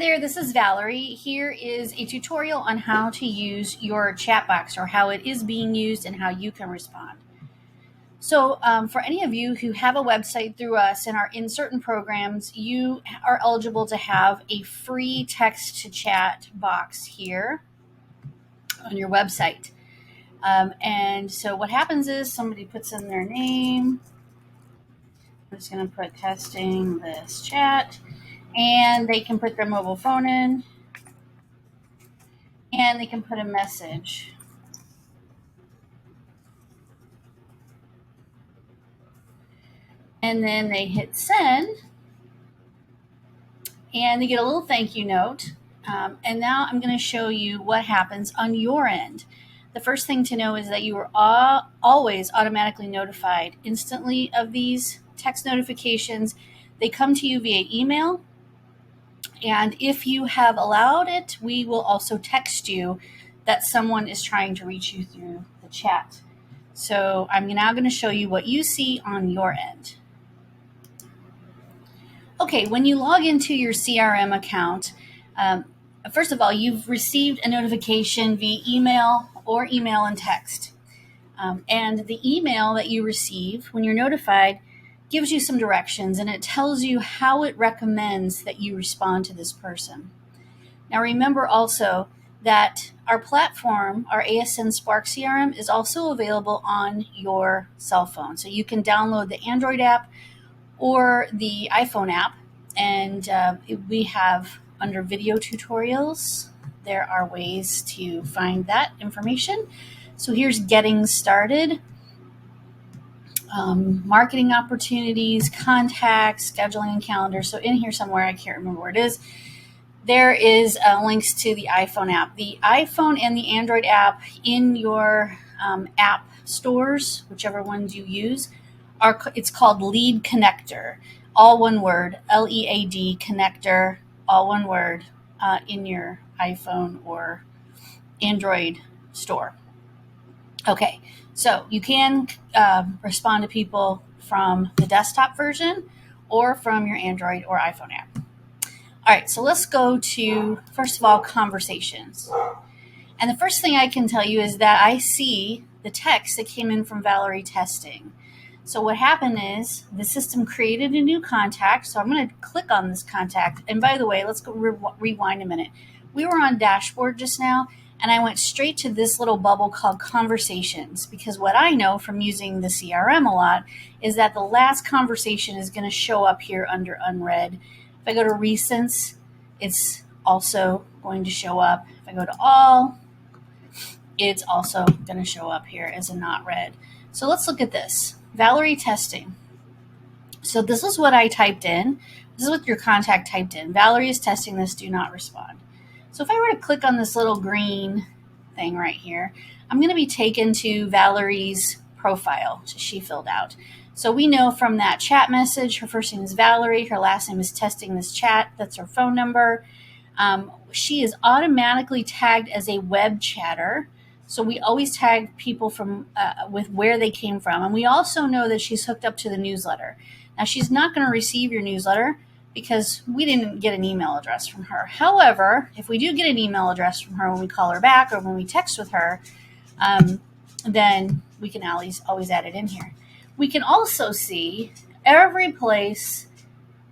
there, this is Valerie. Here is a tutorial on how to use your chat box, or how it is being used and how you can respond. So for any of you who have a website through us and are in certain programs, you are eligible to have a free text to chat box here on your website. And so what happens is somebody puts in their name. I'm just going to put testing this chat, and they can put their mobile phone in, and they can put a message. And then they hit send, and they get a little thank you note. And now I'm going to show you what happens on your end. The first thing to know is that you are always automatically notified instantly of these text notifications. They come to you via email, and if you have allowed it, we will also text you that someone is trying to reach you through the chat. So I'm now going to show you what you see on your end. Okay, when you log into your CRM account, first of all, you've received a notification via email or email and text. And the email that you receive when you're notified gives you some directions, and it tells you how it recommends that you respond to this person. Now remember also that our platform, our ASN Spark CRM, is also available on your cell phone. So you can download the Android app or the iPhone app, and we have under video tutorials, there are ways to find that information. So here's getting started, marketing opportunities, contacts, scheduling, and calendar. So in here somewhere, I can't remember where it is, there is links to the iPhone app. The iPhone and the Android app in your app stores, whichever ones you use, it's called Lead Connector, all one word, LEAD Connector, all one word, in your iPhone or Android store. Okay, so you can respond to people from the desktop version or from your Android or iPhone app. All right, so let's go to, first of all, conversations. And the first thing I can tell you is that I see the text that came in from Valerie Testing. So what happened is the system created a new contact. So I'm going to click on this contact. And by the way, let's go rewind a minute. We were on dashboard just now, and I went straight to this little bubble called conversations, because what I know from using the CRM a lot is that the last conversation is going to show up here under unread. If I go to recents, it's also going to show up. If I go to all, it's also going to show up here as a not read. So let's look at this. Valerie Testing. So this is what I typed in. This is what your contact typed in. Valerie is testing this, do not respond. So if I were to click on this little green thing right here, I'm going to be taken to Valerie's profile she filled out. So we know from that chat message, her first name is Valerie, her last name is testing this chat, that's her phone number. She is automatically tagged as a web chatter. So we always tag people from with where they came from. And we also know that she's hooked up to the newsletter. Now, she's not going to receive your newsletter because we didn't get an email address from her. However, if we do get an email address from her when we call her back or when we text with her, then we can always add it in here. We can also see every place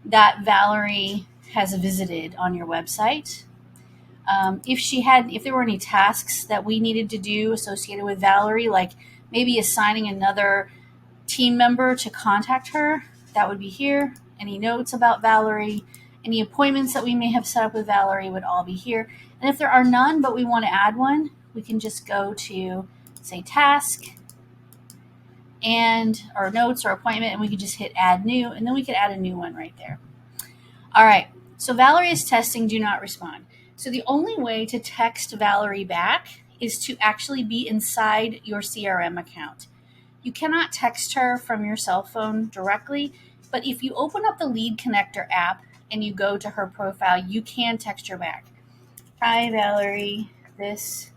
that Valerie has visited on your website. If there were any tasks that we needed to do associated with Valerie, like maybe assigning another team member to contact her, that would be here. Any notes about Valerie, any appointments that we may have set up with Valerie would all be here. And if there are none, but we want to add one, we can just go to, say, task and or notes or appointment, and we could just hit add new, and then we could add a new one right there. All right, so Valerie is testing, do not respond. So the only way to text Valerie back is to actually be inside your CRM account. You cannot text her from your cell phone directly, but if you open up the Lead Connector app and you go to her profile, you can text her back. Hi, Valerie. This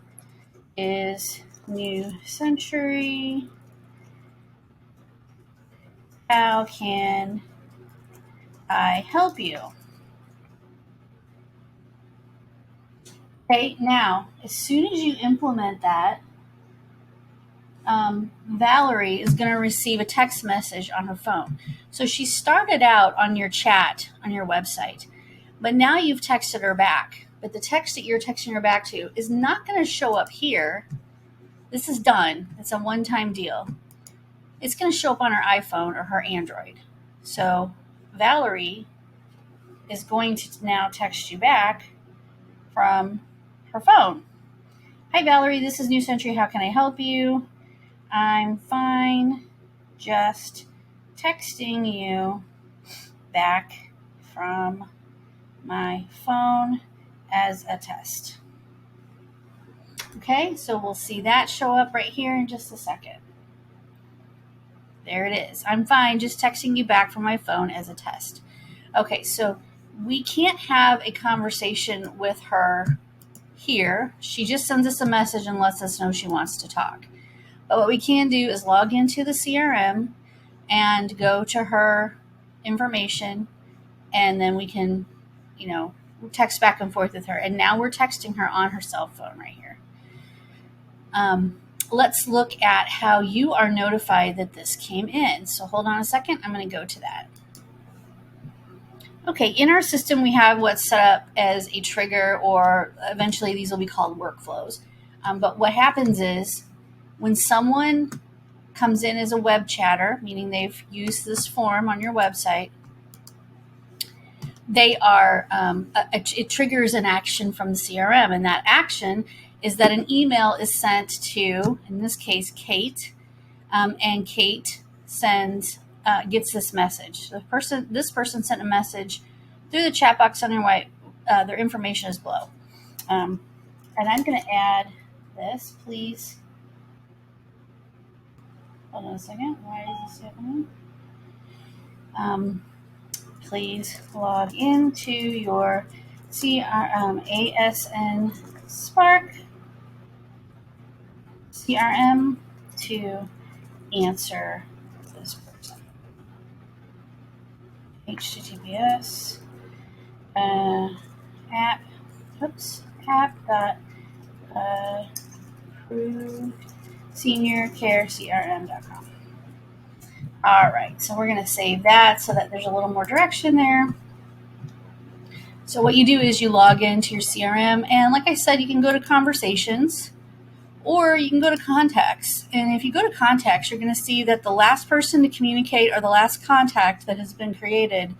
is New Century. How can I help you? Okay, now, as soon as you implement that, Valerie is going to receive a text message on her phone. So she started out on your chat on your website, but now you've texted her back. But the text that you're texting her back to is not going to show up here. This is done. It's a one-time deal. It's going to show up on her iPhone or her Android. So Valerie is going to now text you back from her phone. Hi, Valerie. This is New Century. How can I help you? I'm fine. Just texting you back from my phone as a test. Okay, so we'll see that show up right here in just a second. There it is. I'm fine, just texting you back from my phone as a test. Okay, so we can't have a conversation with her here. She just sends us a message and lets us know she wants to talk. But what we can do is log into the CRM and go to her information, and then we can, text back and forth with her. And now we're texting her on her cell phone right here. Let's look at how you are notified that this came in. So hold on a second. I'm going to go to that. Okay, in our system, we have what's set up as a trigger, or eventually these will be called workflows. But what happens is when someone comes in as a web chatter, meaning they've used this form on your website, they are it triggers an action from the CRM, and that action is that an email is sent to, in this case, Kate, and Kate gets this message. This person sent a message through the chat box on their information is below, and I'm going to add this. Please hold on a second. Why is this happening? Please log into your ASN Spark CRM to answer this person. HTTPS app.approvedseniorcarecrm.com. All right, so we're going to save that so that there's a little more direction there. So what you do is you log into your CRM, and like I said, you can go to conversations, or you can go to contacts. And if you go to contacts, you're going to see that the last person to communicate, or the last contact that has been created,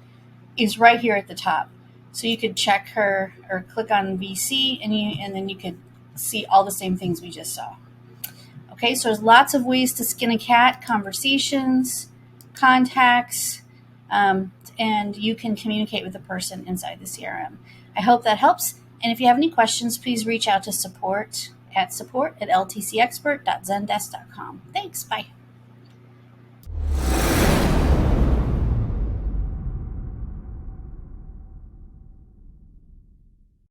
is right here at the top. So you could check her or click on VC, and then you could see all the same things we just saw. Okay, so there's lots of ways to skin a cat: conversations, contacts, and you can communicate with the person inside the CRM. I hope that helps. And if you have any questions, please reach out to support@ltcexpert.zendesk.com. Thanks. Bye.